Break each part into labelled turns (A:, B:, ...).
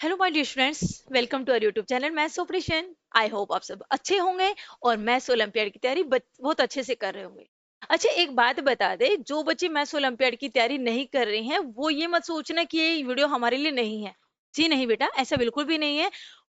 A: Hello my dear students, welcome to our YouTube channel maths operation. I hope आप सब अच्छे होंगे और मैथ्स ओलंपियाड की तैयारी बहुत अच्छे से कर रहे होंगे। अच्छा, एक बात बता दे, जो बच्चे मैथ्स ओलंपियाड की तैयारी नहीं कर रहे हैं वो ये मत सोचना कि ये वीडियो हमारे लिए नहीं है। जी नहीं बेटा, ऐसा बिल्कुल भी नहीं है।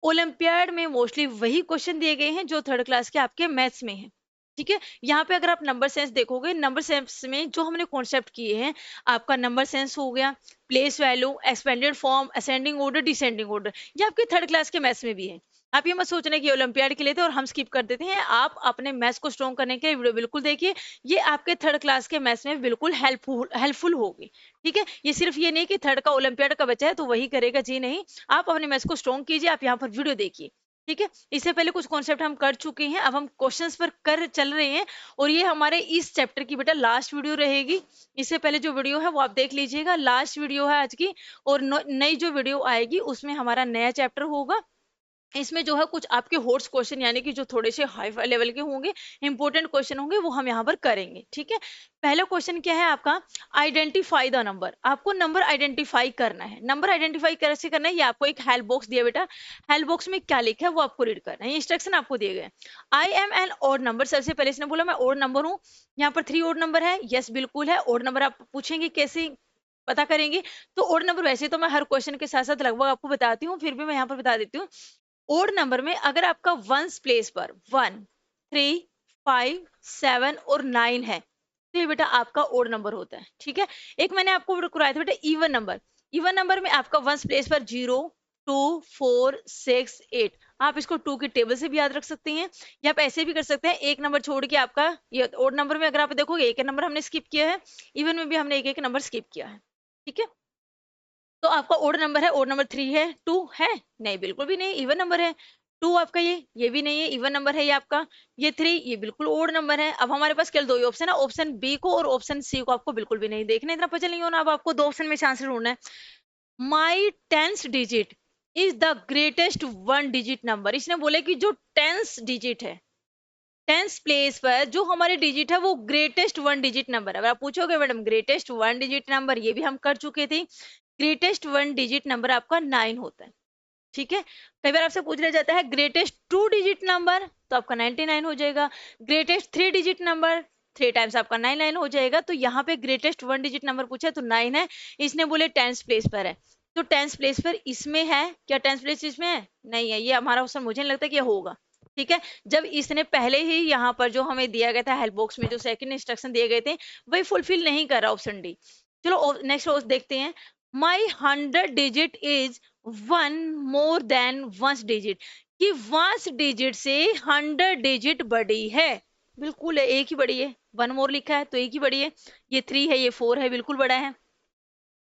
A: ओलंपियाड में मोस्टली वही क्वेश्चन दिए गए हैं जो थर्ड क्लास के आपके मैथ्स में है। ठीक है, यहाँ पे अगर आप नंबर सेंस देखोगे, नंबर सेंस में जो हमने कॉन्सेप्ट किए हैं, आपका नंबर सेंस हो गया, place value, expanded form, ascending order, descending order, ये आपके थर्ड क्लास के मैथ्स में भी है। आप ये मत सोचना कि ओलंपियाड के लिए थे और हम स्किप कर देते हैं। आप अपने मैथ्स को स्ट्रॉन्ग करने के लिए वीडियो बिल्कुल देखिए। ये आपके थर्ड क्लास के मैथ्स में बिल्कुल हेल्पफुल होगी। ठीक है, ये सिर्फ ये नहीं कि थर्ड का ओलंपियाड का बच्चा है तो वही करेगा, जी नहीं। आप अपने मैथ्स को स्ट्रॉन्ग कीजिए, आप यहाँ पर वीडियो देखिए। ठीक है, इससे पहले कुछ कॉन्सेप्ट हम कर चुके हैं, अब हम क्वेश्चंस पर कर चल रहे हैं। और ये हमारे इस चैप्टर की बेटा लास्ट वीडियो रहेगी। इससे पहले जो वीडियो है वो आप देख लीजिएगा, लास्ट वीडियो है आज की। और नई जो वीडियो आएगी उसमें हमारा नया चैप्टर होगा। इसमें जो है कुछ आपके होट्स क्वेश्चन, यानी कि जो थोड़े से हाई फाई लेवल के होंगे, इंपॉर्टेंट क्वेश्चन होंगे, वो हम यहाँ पर करेंगे। ठीक है, पहला क्वेश्चन क्या है आपका? Identify the number. आपको नंबर आइडेंटिफाई करना है। नंबर आइडेंटिफाई कैसे करना है, ये आपको एक हेल्प बॉक्स दिया बेटा। हेल्प बॉक्स में क्या लिखा है वो आपको रीड करना है, इंस्ट्रक्शन आपको दिए गए। I am an odd number. सबसे पहले इसने बोला मैं ऑड नंबर हूँ। यहाँ पर 3 ऑड नंबर है, यस बिल्कुल है। ऑड नंबर आप पूछेंगे कैसे पता करेंगे, तो ऑड नंबर वैसे तो मैं हर क्वेश्चन के साथ साथ लगभग आपको बताती हूँ, फिर भी मैं यहाँ पर बता देती हूँ। ओड नंबर में अगर आपका वंस प्लेस पर 1, 3, 5, 7 और 9 है तो ये बेटा आपका ओड नंबर होता है। ठीक है, एक मैंने आपको कराया था बेटा इवन नंबर। इवन नंबर में आपका वंस प्लेस पर 0, 2, 4, 6, 8। आप इसको 2 की टेबल से भी याद रख सकते हैं, या आप ऐसे भी कर सकते हैं, एक नंबर छोड़ के आपका ये ओड नंबर में अगर आप देखोगे एक नंबर हमने स्किप किया है, इवन में भी हमने एक एक नंबर स्किप किया है। ठीक है, तो आपका ओड नंबर है, ओड नंबर 3 है, 2 है, नहीं बिल्कुल भी नहीं, इवन नंबर है। 2 आपका ये भी नहीं है, इवन नंबर है ये आपका। ये 3 ये बिल्कुल ओड नंबर है। अब हमारे पास केवल दो ही ऑप्शन है, ऑप्शन बी को और ऑप्शन सी को आपको बिल्कुल भी नहीं देखना, इतना पजल नहीं होना। अब आपको दो ऑप्शन में से आंसर ढूंढना है। My tens digit is the greatest one digit number. इसने बोले कि जो टेंस डिजिट है, टेंस प्लेस पर जो हमारे डिजिट है वो ग्रेटेस्ट वन डिजिट नंबर है। अगर आप पूछोगे madam greatest one digit number, ये भी हम कर चुके थे। ग्रेटेस्ट वन डिजिट नंबर आपका 9 होता है। ठीक है, कई बार आपसे पूछ लिया जाता है ग्रेटेस्ट टू डिजिट नंबर, तो आपका 99 हो जाएगा। Greatest three digit number, 3 times आपका 99 हो जाएगा। तो यहाँ पे ग्रेटेस्ट वन डिजिट नंबर पूछा है तो 9 है। इसने बोले टेंस प्लेस पर है, तो टेंस प्लेस पर इसमें है क्या? टेंस प्लेस इसमें है? नहीं है, ये हमारा ऑप्शन मुझे नहीं लगता कि ये होगा। ठीक है, जब इसने पहले ही यहाँ पर जो हमें दिया गया था हेल्प बॉक्स में जो सेकंड इंस्ट्रक्शन दिए गए थे वही फुलफिल नहीं कर रहा ऑप्शन डी। चलो नेक्स्ट देखते हैं। माई 100 digit is 1 more than ones digit. कि वंस डिजिट से 100 डिजिट बड़ी है। बिल्कुल है, एक ही बड़ी है। 1 मोर लिखा है तो एक ही बड़ी है। ये 3 है, ये 4 है, बिल्कुल बड़ा है।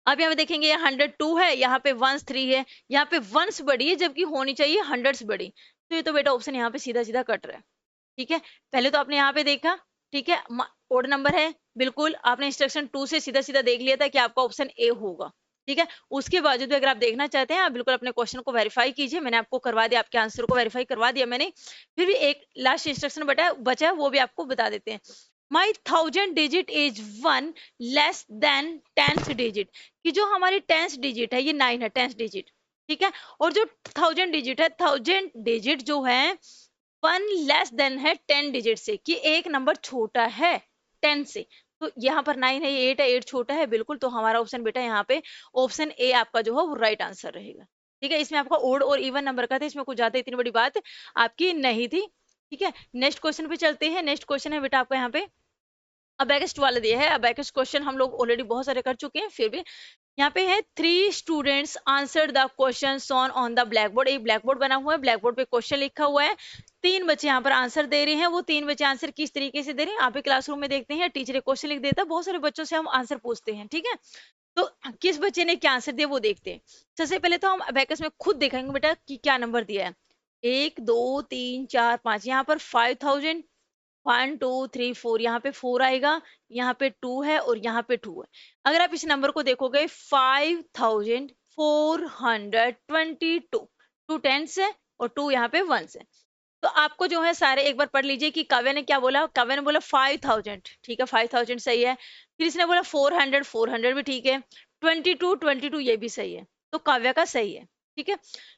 A: अब यहाँ पे देखेंगे ये 102 है, यहाँ पे वंस 3 है, यहाँ पे वंस बड़ी है जबकि होनी चाहिए हंड्रेड्स बड़ी। तो ये तो बेटा ऑप्शन यहाँ पे सीधा सीधा कट रहा है। ठीक है, पहले तो आपने यहाँ पे देखा। ठीक है, ओड नंबर है, बिल्कुल आपने इंस्ट्रक्शन 2 से सीधा सीधा देख लिया था कि आपका ऑप्शन ए होगा। ठीक है, उसके बावजूद भी अगर आप देखना चाहते हैं आप बिल्कुल अपने क्वेश्चन को वेरीफाई कीजिए। मैंने आपको करवा दिया, आपके आंसर को वेरीफाई करवा दिया मैंने। फिर भी एक लास्ट इंस्ट्रक्शन बचा है, वो भी आपको बता देते हैं। माई 1000 digit is 1 less than 10th digit. कि जो हमारी 10th डिजिट है ये 9 है, 10th डिजिट। ठीक है, और जो 1000 डिजिट है, 1000 डिजिट जो है 1 लेस देन है 10 डिजिट से, कि एक नंबर छोटा है 10 से। तो यहाँ पर 9 है, ये 8 है, 8 छोटा है बिल्कुल। तो हमारा ऑप्शन बेटा यहाँ पे ऑप्शन ए आपका जो है वो राइट आंसर रहेगा। ठीक है, इसमें आपका ओड और इवन नंबर का था, इसमें कुछ ज्यादा इतनी बड़ी बात आपकी नहीं थी। ठीक है, नेक्स्ट क्वेश्चन पे चलते हैं। नेक्स्ट क्वेश्चन है बेटा आपका यहाँ पे अबेकस वाला दिया है। अबेकस क्वेश्चन हम लोग ऑलरेडी बहुत सारे कर चुके हैं, फिर भी यहाँ पे है 3 students answer the question on on the black board. एक ब्लैक बोर्ड बना हुआ है, ब्लैक बोर्ड पे क्वेश्चन लिखा हुआ है। 3 बच्चे यहाँ पर आंसर दे रहे हैं। वो 3 बच्चे आंसर किस तरीके से दे रहे हैं आप क्लासरूम में देखते हैं, टीचर एक क्वेश्चन लिख देता है, बहुत सारे बच्चों से हम आंसर पूछते हैं। ठीक है, तो किस बच्चे ने क्या आंसर दिया वो देखते हैं। सबसे पहले तो हम अबेकस में खुद देखेंगे बेटा कि क्या नंबर दिया है। 1, 2, 3, 4, 5, यहाँ पर 5000, 1, 2, 3, 4, यहाँ पे 4 आएगा, यहाँ पे 2 है और यहाँ पे 2 है। अगर आप इस नंबर को देखोगे 5422, 2 टेंस है और 2 यहाँ पे वंस है। तो आपको जो है सारे एक बार पढ़ लीजिए कि काव्य ने क्या बोला। काव्य ने बोला 5000, ठीक है 5000 सही है। फिर इसने बोला 400, 400 भी ठीक है। 22, 22 ये भी सही है, तो काव्य का सही है। ठीक है।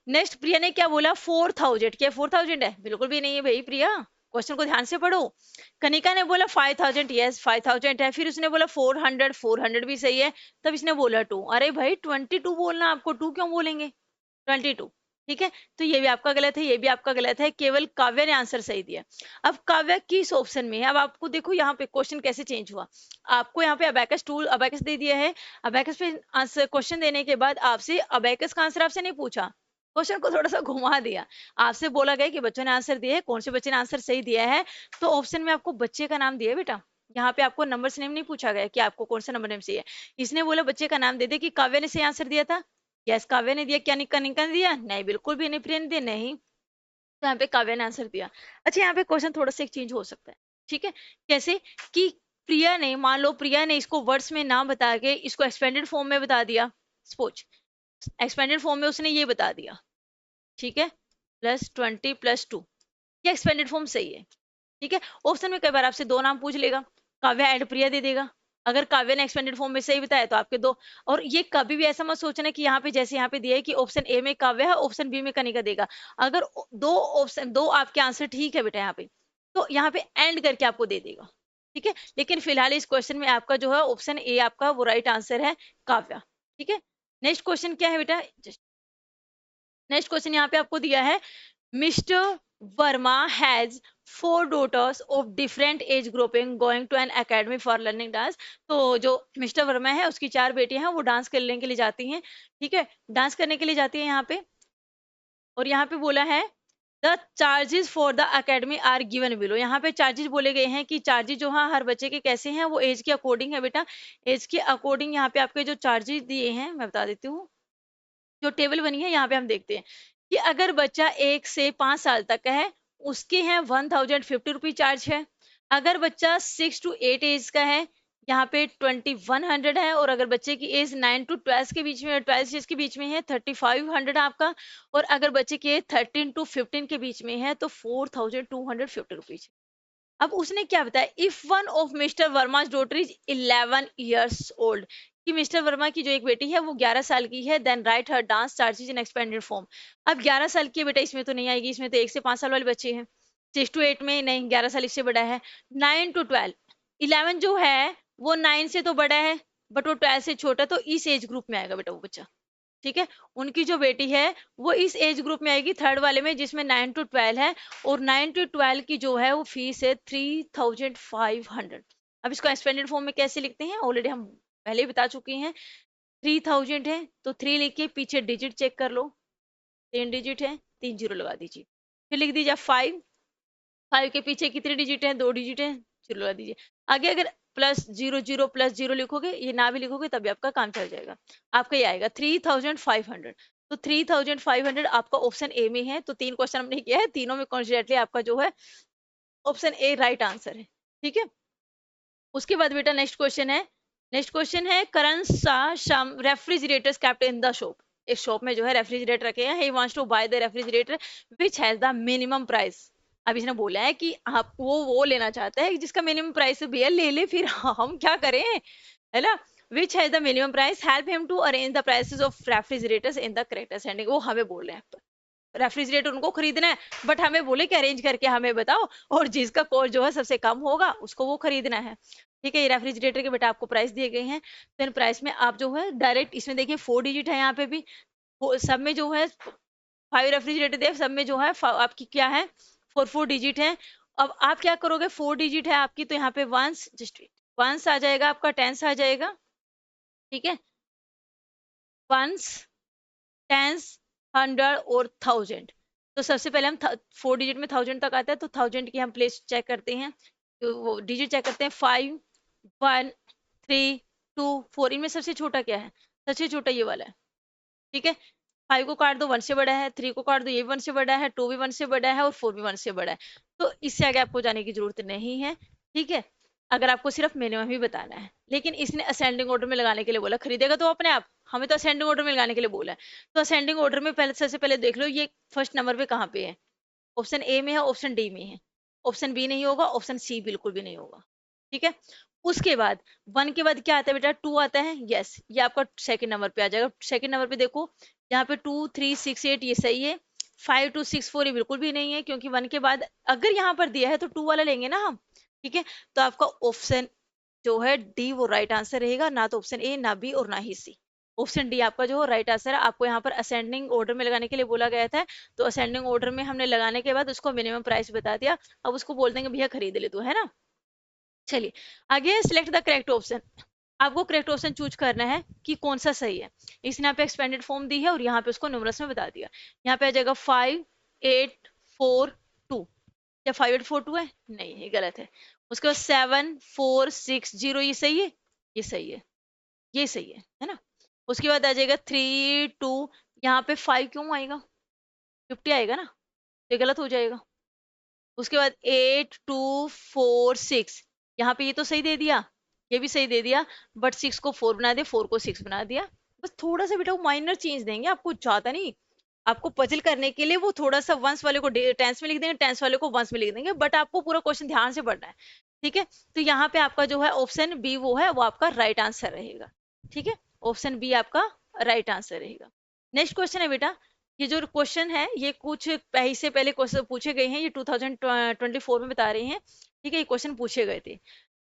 A: नेक्स्ट प्रिया ने क्या बोला, 4000, क्या 4000 है? बिल्कुल भी नहीं है भाई प्रिया, क्वेश्चन को ध्यान से पढ़ो। कनिका ने बोला 5000, यस 5000 है। फिर उसने बोला 400, 400 भी सही है। तब इसने बोला 2, अरे भाई 22 बोलना आपको, 2 क्यों बोलेंगे? 22। ठीक है, तो ये भी आपका गलत है, ये भी आपका गलत है, केवल काव्या ने आंसर सही दिया। अब काव्या किस ऑप्शन में है? अब आपको देखो यहाँ पे क्वेश्चन कैसे चेंज हुआ। आपको यहाँ पे अबैकस टूल, अबैकस दे दिया है। अबैकस पे आंसर क्वेश्चन देने के बाद आपसे अबैकस का आंसर आपसे नहीं पूछा, क्वेश्चन को थोड़ा सा घुमा दिया। आपसे बोला गया कि बच्चों ने आंसर दिए है, कौन से बच्चे ने आंसर सही दिया है, तो ऑप्शन में आपको बच्चे का नाम दिया है बेटा। यहाँ पे आपको नंबर से नेम नहीं पूछा गया कि आपको कौन सा नंबर नेम चाहिए। इसने बोला बच्चे का नाम दे दे, कि काव्या ने सही आंसर दिया था, यस काव्या ने दिया। क्या कनिका ने दिया? नहीं, बिल्कुल भी नहीं। प्रिया ने दिया? नहीं। तो यहाँ पे काव्या ने आंसर दिया। अच्छा, यहाँ पे क्वेश्चन थोड़ा सा एक चेंज हो सकता है। ठीक है, कैसे? कि प्रिया ने, मान लो प्रिया ने इसको वर्ड्स में नाम बता के इसको एक्सपेंडेड फॉर्म में बता दिया। सपोज एक्सपेंडेड फॉर्म में उसने ये बता दिया, ठीक है, +20 + 2, ये एक्सपेंडेड फॉर्म सही है। ठीक है, ऑप्शन में कई बार आपसे दो नाम पूछ लेगा, काव्या एंड प्रिया दे देगा। अगर काव्या ने एक्सपेंडेड फॉर्म में सही बताया तो आपके दो। और ये कभी भी ऐसा मत सोचना कि यहाँ पे जैसे यहाँ पे दिया है कि ऑप्शन ए में काव्या है, ऑप्शन बी में कनिका देगा। अगर दो ऑप्शन, दो आपके आंसर ठीक है बेटा यहाँ पे, तो यहाँ पे एंड करके आपको दे देगा। ठीक है, लेकिन फिलहाल इस क्वेश्चन में आपका जो है ऑप्शन ए आपका वो राइट आंसर है, काव्या। ठीक है, नेक्स्ट क्वेश्चन क्या है बेटा? नेक्स्ट क्वेश्चन यहाँ पे आपको दिया है, mister Verma has 4 daughters of different age grouping going to an academy for learning dance। तो जो मिस्टर वर्मा है उसकी 4 बेटियां हैं, वो डांस करने के लिए जाती हैं। ठीक है, डांस करने के लिए जाती हैं यहाँ पे। और यहाँ पे बोला है the charges for the academy are given below. यहाँ पे चार्जेस बोले गए हैं कि चार्जेस जो है हर बच्चे के कैसे हैं, वो एज के अकॉर्डिंग है बेटा। एज के अकॉर्डिंग यहाँ पे आपके जो चार्जेस दिए हैं मैं बता देती हूँ। जो टेबल बनी है यहाँ पे हम देखते हैं कि अगर बच्चा 1 से 5 साल तक का है, उसके हैं 1050 रुपी चार्ज है। अगर बच्चा 6 to 8 एज का है, यहाँ पे 2100 है। और अगर बच्चे की एज 9 to 12 के बीच में, 12 एज के बीच में है, 3500 आपका। और अगर बच्चे की एज 13 to 15 के बीच में है तो 4250 रुपीज। अब उसने क्या बताया, if one of mister Verma daughter is 11 years old, कि मिस्टर वर्मा की जो एक बेटी है वो 11 साल की है, then write her dance charges in expanded form. अब 11 साल की बेटा इसमें तो नहीं आएगी, इसमें तो 1 से 5 साल वाले बच्चे हैं। 6 to 8 में नहीं, 11 साल इससे बड़ा है। 9 to 12, 11 जो है वो 9 से तो बड़ा है, बट वो 12 से छोटा, तो इस एज ग्रुप में आएगा बेटा वो बच्चा। ठीक है, उनकी जो बेटी है वो इस एज ग्रुप में आएगी, थर्ड वाले में, जिसमें 9 to 12 है। और 9 to 12 की जो है वो फीस है 3500। अब इसको एक्सपेंडेड फॉर्म में कैसे लिखते हैं, ऑलरेडी हम पहले ही बता चुके हैं। 3000 है तो 3 लिख के पीछे डिजिट चेक कर लो, 3 डिजिट है, 3 जीरो लगा दीजिए। फिर लिख दीजिए 5, 5 के पीछे कितने डिजिट है, 2 डिजिट है, जीरो लगा दीजिए। आगे अगर +00 +0 लिखोगे, ये ना भी लिखोगे तभी आपका काम चल जाएगा। आपका ये आएगा 3500। तो 3500 आपका ऑप्शन ए में है। तो 3 क्वेश्चन हमने किया है, तीनों में कॉन्फिडेंटली आपका जो है ऑप्शन ए राइट आंसर है। ठीक है, उसके बाद बेटा नेक्स्ट क्वेश्चन है। नेक्स्ट क्वेश्चन है, Karan Shah refrigerators kept in the shop. इस शॉप में जो है रेफ्रिजरेटर रखे हैं। He wants to buy the refrigerator which has the minimum price. अब इसने बोला है कि आप वो लेना चाहता है जिसका मिनिमम प्राइस है। भैया ले ले, फिर हम क्या करें, है ना। Which has the minimum price, help him to arrange the prices of refrigerators in the correct ascending. वो हमें बोल रहे हैं रेफ्रिजरेटर उनको खरीदना है, बट हमें बोले कि अरेंज करके हमें बताओ, और जिसका कॉस्ट जो है सबसे कम होगा उसको वो खरीदना है। ठीक है, ये रेफ्रिजरेटर के बेटा आपको प्राइस दिए गए हैं। तो इन प्राइस में आप जो है डायरेक्ट इसमें देखिए 4 डिजिट है, यहाँ पे भी सब में जो है 5 रेफ्रिजरेटर दे, सब में जो है आपकी क्या है 4 डिजिट है। अब आप क्या करोगे, 4 डिजिट है आपकी, तो यहाँ पे वंस, जस्ट वंस आ जाएगा, आपका टेंस आ जाएगा। ठीक है, वंस, टेंस, 100 और 1000। तो सबसे पहले हम 4 डिजिट में 1000 तक आता है, तो 1000 की हम प्लेस चेक करते हैं, तो वो डिजिट चेक करते हैं। 5, 1, 3, 2, 4, इनमें सबसे छोटा क्या है, सबसे छोटा ये वाला है। ठीक है, 5 को काट दो, 1 से बड़ा है। 3 को काट दो, ये 1 से बड़ा है। 2 भी 1 से बड़ा है और 4 भी 1 से बड़ा है। तो इससे आगे आपको जाने की जरूरत नहीं है। ठीक है, अगर आपको सिर्फ मिनिमम ही बताना है। लेकिन इसने असेंडिंग ऑर्डर में लगाने के लिए बोला, खरीदेगा तो अपने आप, हमें तो असेंडिंग ऑर्डर में लगाने के लिए बोला है। तो असेंडिंग ऑर्डर में पहले, सबसे पहले देख लो ये फर्स्ट नंबर पे कहाँ पे है। ऑप्शन ए में है, ऑप्शन डी में है, ऑप्शन बी नहीं होगा, ऑप्शन सी बिल्कुल भी नहीं होगा। ठीक है, उसके बाद 1 के बाद क्या आता है बेटा, 2 आता है, यस ये आपका सेकंड नंबर पे आ जाएगा। सेकंड नंबर पे देखो यहाँ पे 2 3 6 8 ये सही है। 5 2 6 4 ये बिल्कुल भी नहीं है, क्योंकि 1 के बाद अगर यहाँ पर दिया है तो 2 वाला लेंगे ना हम। ठीक है, तो आपका ऑप्शन जो है डी वो राइट आंसर रहेगा, ना तो ऑप्शन ए, ना बी और ना ही सी। ऑप्शन डी आपका जो राइट आंसर है। आपको यहाँ पर असेंडिंग ऑर्डर में लगाने के लिए बोला गया था, तो असेंडिंग ऑर्डर में हमने लगाने के बाद उसको मिनिमम प्राइस बता दिया। अब उसको बोल देंगे भैया खरीद ले तू, है ना। चलिए आगे, सिलेक्ट द करेक्ट ऑप्शन। आपको करेक्ट ऑप्शन चूज करना है कि कौन सा सही है। इसने यहाँ पे एक्सपेंडेड फॉर्म दी है और यहाँ पे उसको न्यूमरस में बता दिया। यहाँ पे आ जाएगा 5 8 4 2। क्या 5 8 4 2 है? नहीं, ये गलत है। उसके बाद 7 4 6 0, ये सही है, ये सही है, ये सही है ना। उसके बाद आ जाएगा 3 2, यहाँ पे 5 क्यों आएगा, 50 आएगा ना, तो ये गलत हो जाएगा। उसके बाद 8 2 4 6, यहाँ पे ये तो सही दे दिया, ये भी सही दे दिया, बट 6 को 4 बना दिया, 4 को 6 बना दिया। बस थोड़ा सा बेटा वो माइनर चेंज देंगे, आपको ज्यादा नहीं। आपको पजल करने के लिए वो थोड़ा सा वंस वाले को टेंस में लिख देंगे, टेंस वाले को वंस में लिख देंगे, बट आपको पूरा क्वेश्चन ध्यान से पढ़ना है। ठीक है, तो यहाँ पे आपका जो है ऑप्शन बी वो है, वो आपका राइट आंसर रहेगा। ठीक है, ऑप्शन बी आपका राइट आंसर रहेगा। नेक्स्ट क्वेश्चन है बेटा, ये जो क्वेश्चन है ये कुछ से पहले क्वेश्चन पूछे गए हैं, ये 2024 में बता रहे हैं। ठीक है, ये क्वेश्चन पूछे गए थे।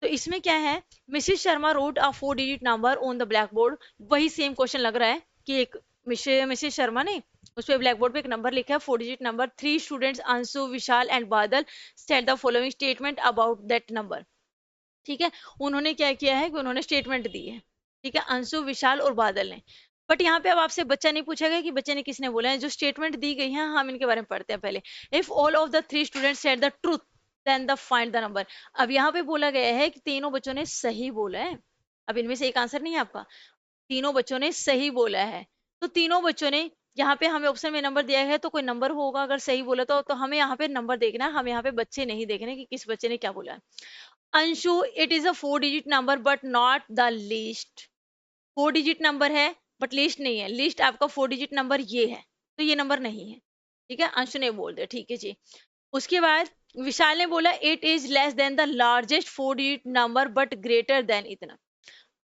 A: तो इसमें क्या है, Mrs Sharma road a 4 digit number on the black board. वही सेम क्वेश्चन लग रहा है कि एक मिसेस शर्मा ने उस पे ब्लैक बोर्ड पे एक नंबर लिखा है 4 digit number. 3 students Anshu Vishal and Badal said the following statement about that number. ठीक है, उन्होंने क्या किया है कि उन्होंने स्टेटमेंट दी है। ठीक है, अंशु विशाल और बादल ने। बट यहाँ पे अब आपसे बच्चा नहीं पूछा गया कि बच्चे ने किसने बोला है, जो स्टेटमेंट दी गई है हम इनके बारे में पढ़ते हैं पहले। If all of the 3 students said the truth then the find the number. अब यहाँ पे बोला गया है कि तीनों बच्चों ने सही बोला है। अब इनमें से एक आंसर नहीं है आपका, तीनों बच्चों ने सही बोला है। तो तीनों बच्चों ने, यहाँ पे हमें ऑप्शन में नंबर दिया है तो कोई नंबर होगा अगर सही बोला तो हमें यहाँ पे नंबर देखना है, हम यहाँ पे बच्चे नहीं देखने कि किस बच्चे ने क्या बोला है। Anshu, it is a 4 digit number but not the least. 4 digit number है बट लिस्ट नहीं है, लिस्ट आपका 4 डिजिट नंबर ये है, तो ये नंबर नहीं है। ठीक है, अंशु ने बोल दिया, ठीक है जी। उसके बाद विशाल ने बोला it is less than the largest 4 digit number but greater than इतना।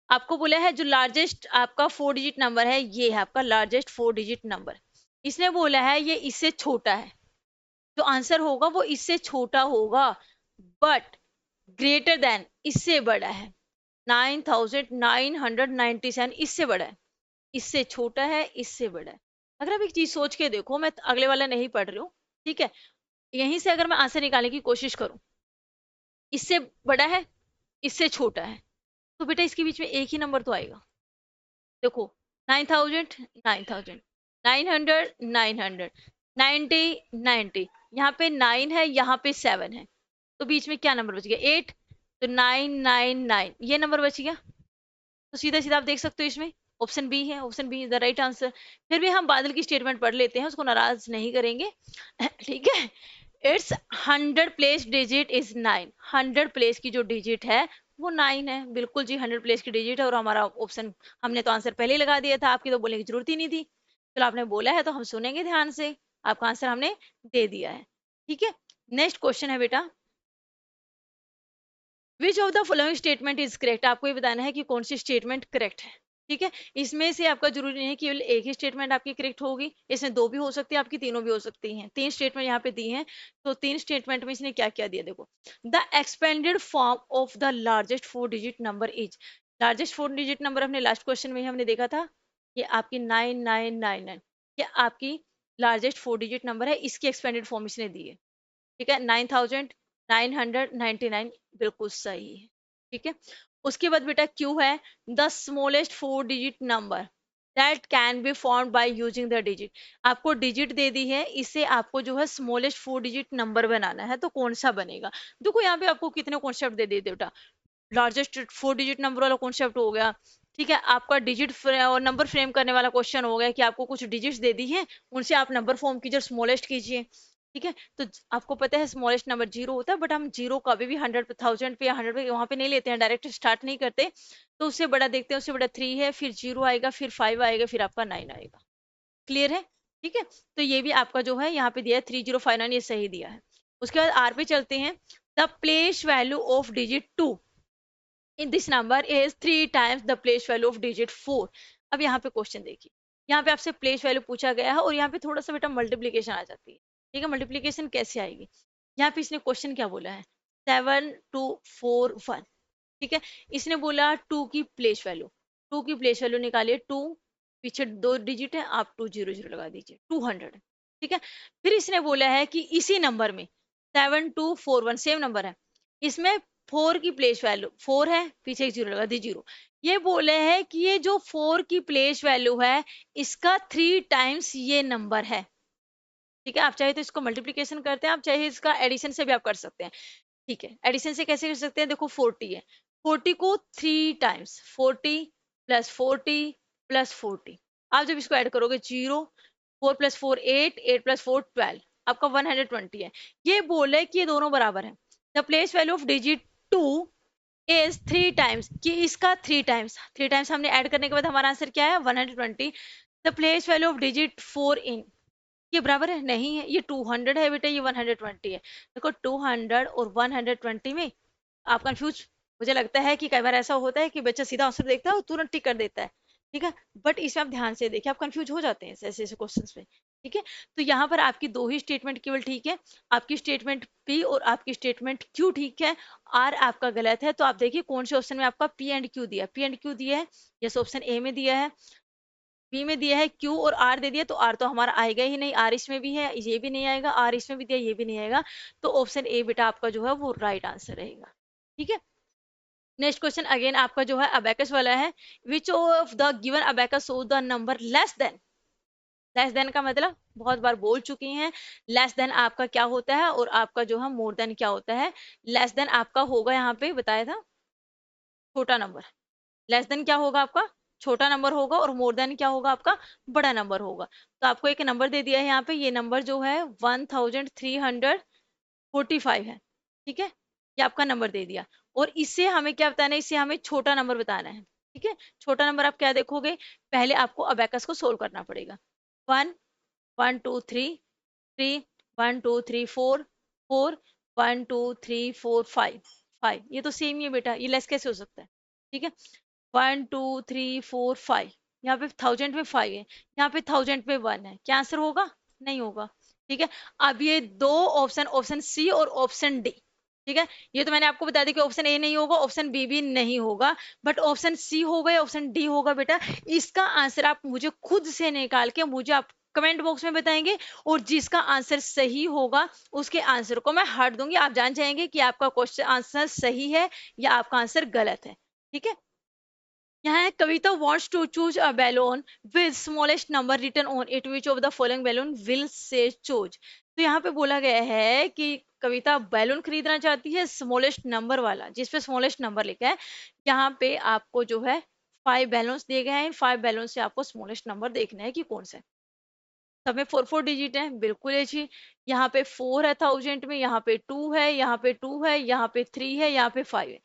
A: आपको बोला है जो लार्जेस्ट आपका 4 डिजिट नंबर है ये है आपका लार्जेस्ट 4 डिजिट नंबर। इसने बोला है ये इससे छोटा है, जो आंसर होगा वो इससे छोटा होगा, बट ग्रेटर देन इससे बड़ा है। 9997 इससे बड़ा है, इससे छोटा है, इससे बड़ा है। अगर आप एक चीज सोच के देखो, मैं अगले वाला नहीं पढ़ रही हूँ। ठीक है, यहीं से अगर मैं आंसर निकालने की कोशिश करूं, इससे बड़ा है, इससे छोटा है, तो बेटा इसके बीच में एक ही नंबर तो आएगा। देखो 9000 9000 900 900 90 90, यहाँ पे 9 है, यहाँ पे 7 है, तो बीच में क्या नंबर बच गया, 8। तो 999 ये नंबर बच गया। तो सीधा सीधा आप देख सकते हो इसमें ऑप्शन बी है, option B is the right answer. फिर भी हम बादल की स्टेटमेंट पढ़ लेते हैं, उसको नाराज नहीं करेंगे। ठीक है, it's 100 place digit is 9। 100 place की जो डिजिट है वो 9 है, बिल्कुल जी 100 प्लेस की डिजिट है। और हमारा ऑप्शन, हमने तो आंसर पहले ही लगा दिया था, आपकी तो बोलने की जरूरत ही नहीं थी। चलो आपने बोला है तो हम सुनेंगे ध्यान से, आपका आंसर हमने दे दिया है। ठीक है, नेक्स्ट क्वेश्चन है बेटा, which of the following statement is correct. आपको ये बताना है कि कौन सी स्टेटमेंट करेक्ट है। ठीक है, इसमें से आपका जरूरी नहीं है कि केवल एक ही स्टेटमेंट आपकी करेक्ट होगी, इसमें दो भी हो सकती है, आपकी तीनों भी हो सकती हैं। तीन स्टेटमेंट यहाँ पे दी हैं, तो तीन स्टेटमेंट में इसने क्या क्या दिया देखो। The expanded form of the largest 4 digit number is. Largest 4 digit number हमने लास्ट क्वेश्चन में ही हमने देखा था, ये आपकी 9999, ये आपकी लार्जेस्ट 4 डिजिट नंबर है, इसकी एक्सपेंडेड फॉर्म इसने दी है। ठीक है, 9999 बिल्कुल सही है। ठीक है, उसके बाद बेटा क्यू है, the smallest 4 digit number that can be formed by using the digit. आपको डिजिट दे दी है, इससे आपको जो है स्मॉलेस्ट 4 डिजिट नंबर बनाना है, तो कौन सा बनेगा। देखो यहाँ पे आपको कितने कॉन्सेप्ट दे दिए बेटा, लार्जेस्ट 4 डिजिट नंबर वाला कॉन्सेप्ट हो गया। ठीक है, आपका डिजिट और नंबर फ्रेम करने वाला क्वेश्चन हो गया कि आपको कुछ डिजिट्स दे दी है, उनसे आप नंबर फॉर्म कीजिए, स्मॉलेस्ट कीजिए। ठीक है, तो आपको पता है स्मॉलेस्ट नंबर 0 होता है, बट हम 0 कभी भी 100,000 पे या 100 पे वहां पे नहीं लेते हैं, डायरेक्ट स्टार्ट नहीं करते। तो उससे बड़ा देखते हैं, उससे बड़ा 3 है, फिर 0 आएगा, फिर 5 आएगा, फिर आपका 9 आएगा। क्लियर है। ठीक है, तो ये भी आपका जो है यहाँ पे दिया है 3059, ये सही दिया है। उसके बाद आर पे चलते हैं, the place value of digit 2। In this number is 3 times the place value of digit 4। अब यहाँ पे क्वेश्चन देखिए, यहाँ पे आपसे प्लेस वैल्यू पूछा गया है और यहाँ पे थोड़ा सा बेटा मल्टीप्लीकेशन आ जाती है। ठीक है, मल्टीप्लीकेशन कैसे आएगी, यहाँ पे इसने क्वेश्चन क्या बोला है, 7241। ठीक है, इसने बोला 2 की प्लेस वैल्यू, 2 की प्लेस वैल्यू निकालिए, 2 पीछे 2 डिजिट है, आप 200 लगा दीजिए, 200। ठीक है, फिर इसने बोला है कि इसी नंबर में 7241 सेम नंबर है, इसमें 4 की प्लेस वैल्यू 4 है, पीछे एक जीरो लगा दी, जीरो। ये बोले हैं कि ये जो 4 की प्लेस वैल्यू है इसका 3 टाइम्स ये नंबर है। ठीक है, आप चाहे तो इसको मल्टीप्लीकेशन करते हैं, आप चाहे इसका एडिशन से भी आप कर सकते हैं। ठीक है, एडिशन से कैसे कर सकते हैं, देखो 40 है, 40 को 3 टाइम्स, 40 प्लस 40 प्लस 40, आप जब इसको ऐड करोगे 0, 4 प्लस 4 8, 8 प्लस 4 12, आपका 120 है। ये बोले कि ये दोनों बराबर है। The place value of digit 2 is 3 times, कि इसका 3 टाइम्स, 3 टाइम्स हमने ऐड करने के बाद हमारा आंसर क्या है 120। The place value of digit 4 इन, ये बराबर है, नहीं है, ये 200 है बेटा, ये 120 है। देखो 200 और 120 में आप कंफ्यूज, मुझे लगता है कि कई बार ऐसा होता है कि बच्चा सीधा आंसर देखता है और तुरंत टिक कर देता है। ठीक है, बट इसमें आप ध्यान से देखिए, आप कंफ्यूज हो जाते हैं ऐसे ऐसे क्वेश्चंस में। ठीक है, तो यहाँ पर आपकी दो ही स्टेटमेंट केवल ठीक है, आपकी स्टेटमेंट पी और आपकी स्टेटमेंट क्यू ठीक है, आर आपका गलत है। तो आप देखिए कौन से ऑप्शन में आपका पी एंड क्यू दिया, पी एंड क्यू दिया है, जैसे ऑप्शन ए में दिया है, बी में दिया है क्यू और आर दे दिया, तो आर तो हमारा आएगा ही नहीं, आर इसमें भी है, ये भी नहीं आएगा, आर इसमें भी दिया, ये भी नहीं आएगा। तो ऑप्शन ए बेटा आपका जो है वो राइट आंसर रहेगा। ठीक है, नेक्स्ट क्वेश्चन अगेन आपका जो है अबेकस वाला है, which of the given abacus show the number less than. Less than का मतलब बहुत बार बोल चुकी हैं, लेस देन आपका क्या होता है और आपका जो है मोर देन क्या होता है। लेस देन आपका होगा, यहाँ पे बताया था, छोटा नंबर। लेस देन क्या होगा आपका, छोटा नंबर होगा, और मोर देन क्या होगा आपका, बड़ा नंबर होगा। तो आपको एक नंबर दे दिया है यहाँ पे, ये नंबर जो है 1345 है। ठीक है, ये आपका नंबर दे दिया, और इससे हमें क्या बताना है, इससे हमें छोटा नंबर बताना है। ठीक है, छोटा नंबर आप क्या देखोगे, पहले आपको अबेकस को सोल्व करना पड़ेगा। 1 1 2 3 3 1 2 3 4 4 1 2 3 4 5 5, ये तो सेम ही है बेटा, ये लेस कैसे हो सकता है। ठीक है, 1 2 3 4 5, यहाँ पे 1000 में 5 है, यहाँ पे 1000 पे 1 है, क्या आंसर होगा, नहीं होगा। ठीक है, अब ये दो ऑप्शन, ऑप्शन सी और ऑप्शन डी, ठीक है, ये तो मैंने आपको बता दिया कि ऑप्शन ए नहीं होगा, ऑप्शन बी भी नहीं होगा, बट ऑप्शन सी होगा या ऑप्शन डी होगा बेटा। इसका आंसर आप मुझे खुद से निकाल के मुझे आप कमेंट बॉक्स में बताएंगे, और जिसका आंसर सही होगा उसके आंसर को मैं हार्ट दूंगी, आप जान जाएंगे कि आपका क्वेश्चन आंसर सही है या आपका आंसर गलत है। ठीक है, यहाँ है कविता wants to choose a balloon with smallest number written on it, which of the following balloon will say choose। तो यहाँ पे बोला गया है कि कविता बैलून खरीदना चाहती है स्मॉलेस्ट नंबर वाला, जिसपे स्मॉलेस्ट नंबर लिखा है। यहाँ पे आपको जो है 5 बैलून्स दिए गए हैं, 5 बैलून से आपको स्मॉलेस्ट नंबर देखना है कि कौन सा है। सब में 4 डिजिट है, बिल्कुल अच्छी। यहाँ पे 4 है 1000 में, यहाँ पे 2 है, यहाँ पे 2 है, यहाँ पे 3 है, यहाँ पे 5 है।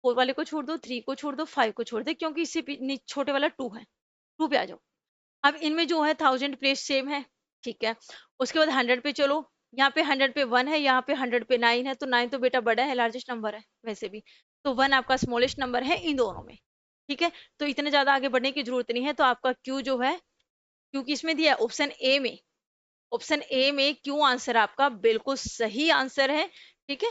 A: 4 वाले को छोड़ दो, 3 को छोड़ दो, 5 को छोड़ दे, क्योंकि इससे छोटे वाला 2 है, 2 पे आ जाओ। अब इनमें जो है 1000 प्लेस सेम है। ठीक है, उसके बाद 100 पे चलो, यहाँ पे 100 पे 1 है, यहाँ पे 100 पे 9 है, तो 9 तो बेटा बड़ा है, लार्जेस्ट नंबर है वैसे भी, तो 1 आपका स्मॉलेस्ट नंबर है इन दोनों में। ठीक है, तो इतने ज्यादा आगे बढ़ने की जरूरत नहीं है। तो आपका क्यू जो है, क्यू किसमें दिया है, ऑप्शन ए में, ऑप्शन ए में क्यू आंसर आपका बिल्कुल सही आंसर है। ठीक है,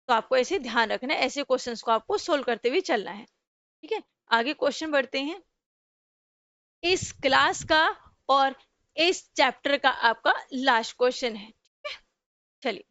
A: तो आपको ऐसे ध्यान रखना है, ऐसे क्वेश्चंस को आपको सोल्व करते हुए चलना है। ठीक है, आगे क्वेश्चन बढ़ते हैं। इस क्लास का और इस चैप्टर का आपका लास्ट क्वेश्चन है। चलिए,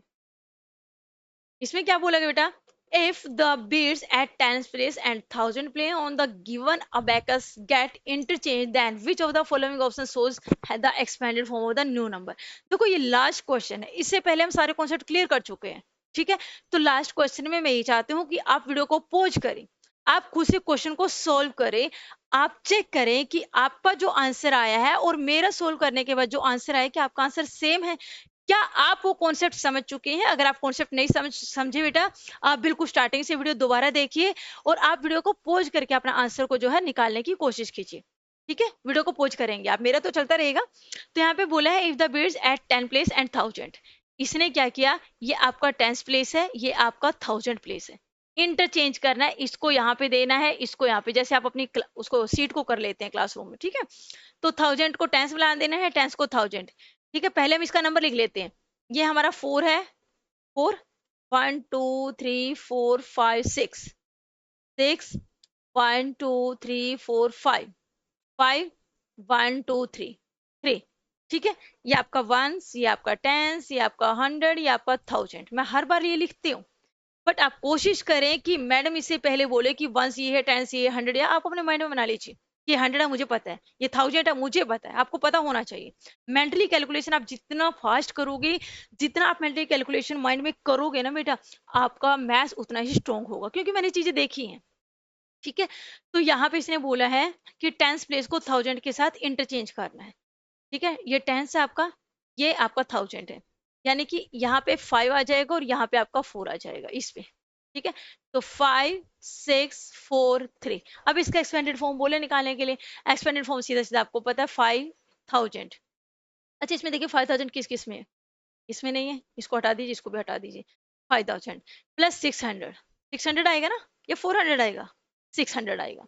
A: इसमें क्या बोला गया बेटा, if the beats at 10th place and 1000 play on the given abacus get interchanged, then which of the following option shows the expanded form of the new number। देखो ये लास्ट क्वेश्चन है, इससे पहले हम सारे कॉन्सेप्ट क्लियर कर चुके हैं। ठीक है, तो लास्ट क्वेश्चन में मैं ये चाहती हूँ कि आप वीडियो को पॉज करें, आप खुद से क्वेश्चन को सोल्व करें, आप चेक करें कि आपका जो आंसर आया है और मेरा सोल्व करने के बाद जो आंसर आया, कि आपका आंसर सेम है। क्या आप वो कॉन्सेप्ट समझ चुके हैं? अगर आप कॉन्सेप्ट नहीं समझे बेटा, आप बिल्कुल स्टार्टिंग से वीडियो दोबारा देखिए, और आप वीडियो को पॉज करके अपना आंसर को जो है निकालने की कोशिश कीजिए। ठीक है, वीडियो को पॉज करेंगे आप, मेरा तो चलता रहेगा। तो यहाँ पे बोला है if the bids at 10 place and 1000, इसने क्या किया, ये आपका 10th प्लेस है, ये आपका 1000 प्लेस है। इंटरचेंज करना है, इसको यहाँ पे देना है, इसको यहाँ पे, जैसे आप अपनी उसको सीट को कर लेते हैं क्लासरूम में, ठीक है। तो 1000 को टेंस बना देना है, टेंस को 1000, ठीक है। पहले हम इसका नंबर लिख लेते हैं, ये हमारा 4 है, 4, 1 2 3 4 5 6, 6, 1 2 3 4 5, 5, 1 2 3, 3, ठीक है। ये आपका वंस, ये आपका टेंस, ये आपका 100, ये आपका 1000। मैं हर बार ये लिखती हूँ, बट आप कोशिश करें कि मैडम इससे पहले बोले कि वंस ये है, टेंस ये है, 100, या आप अपने माइंड में बना लीजिए कि 100 है मुझे पता है, ये 1000 है मुझे पता है, आपको पता होना चाहिए। मेंटली कैलकुलेशन आप जितना फास्ट करोगे, जितना आप मेंटली कैलकुलेशन माइंड में करोगे ना बेटा, आपका मैथ्स उतना ही स्ट्रांग होगा, क्योंकि मैंने चीजें देखी हैं, ठीक है। तो यहाँ पे इसने बोला है कि टेंस प्लेस को 1000 के साथ इंटरचेंज करना है, ठीक है। ये टेंस है आपका, ये आपका 1000 है, यानी कि यहाँ पे 5 आ जाएगा और यहाँ पे आपका 4 आ जाएगा इस पे, ठीक है। तो 5 6 4 3। अब इसका एक्सपेंडेड फॉर्म बोले निकालने के लिए, एक्सपेंडेड फॉर्म सीधा सीधा आपको पता है 5000। अच्छा, इसमें देखिए 5000 किस किस में है, इसमें नहीं है, इसको हटा दीजिए, इसको भी हटा दीजिए। 5000 प्लस 600, 600 आएगा ना, या 400 आएगा, 600 आएगा।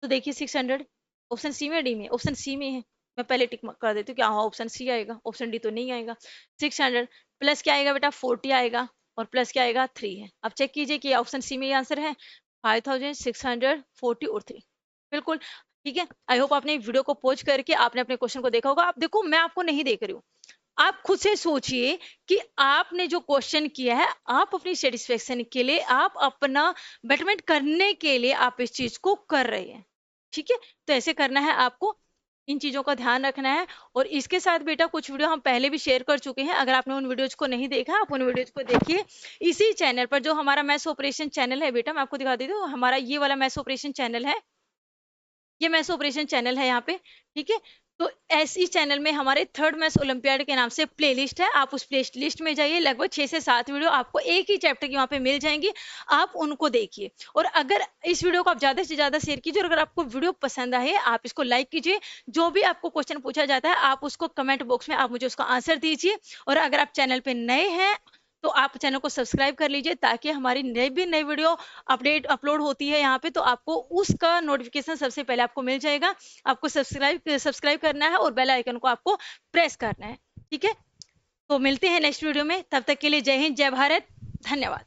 A: तो देखिए 600 ऑप्शन सी में, डी में, ऑप्शन सी में है। मैं पहले टिक कर देती हूँ कि हाँ ऑप्शन सी आएगा, ऑप्शन डी तो नहीं आएगा। 600 प्लस क्या आएगा बेटा, 40 आएगा, और प्लस क्या आएगा, 3 है। अब चेक कीजिए कि ऑप्शन सी में ये आंसर है, 5640 और 3, बिल्कुल ठीक है। आई होप आपने वीडियो को पॉज करके आपने अपने क्वेश्चन को देखा होगा। आप देखो, मैं आपको नहीं देख रही हूँ, आप खुद से सोचिए कि आपने जो क्वेश्चन किया है, आप अपनी सेटिस्फेक्शन के लिए, आप अपना बेटरमेंट करने के लिए आप इस चीज को कर रहे हैं, ठीक है। तो ऐसे करना है आपको, इन चीजों का ध्यान रखना है। और इसके साथ बेटा कुछ वीडियो हम पहले भी शेयर कर चुके हैं, अगर आपने उन वीडियोज को नहीं देखा, आप उन वीडियोज को देखिए इसी चैनल पर। जो हमारा मैथ्स ऑपरेशन चैनल है बेटा, मैं आपको दिखा देती हूँ, हमारा ये वाला मैथ्स ऑपरेशन चैनल है, ये मैथ्स ऑपरेशन चैनल है यहाँ पे, ठीक है। तो ऐसी चैनल में हमारे थर्ड मैथ्स ओलंपियाड के नाम से प्लेलिस्ट है, आप उस प्ले लिस्ट में जाइए, लगभग 6 से 7 वीडियो आपको एक ही चैप्टर की वहाँ पे मिल जाएंगी, आप उनको देखिए। और अगर इस वीडियो को आप ज्यादा से ज्यादा शेयर कीजिए, और अगर आपको वीडियो पसंद आए आप इसको लाइक कीजिए, जो भी आपको क्वेश्चन पूछा जाता है आप उसको कमेंट बॉक्स में आप मुझे उसका आंसर दीजिए। और अगर आप चैनल पे नए हैं तो आप चैनल को सब्सक्राइब कर लीजिए, ताकि हमारी नई वीडियो अपडेट अपलोड होती है यहाँ पे, तो आपको उसका नोटिफिकेशन सबसे पहले आपको मिल जाएगा। आपको सब्सक्राइब सब्सक्राइब करना है और बेल आइकन को आपको प्रेस करना है, ठीक है। तो मिलते हैं नेक्स्ट वीडियो में, तब तक के लिए जय हिंद, जय भारत, धन्यवाद।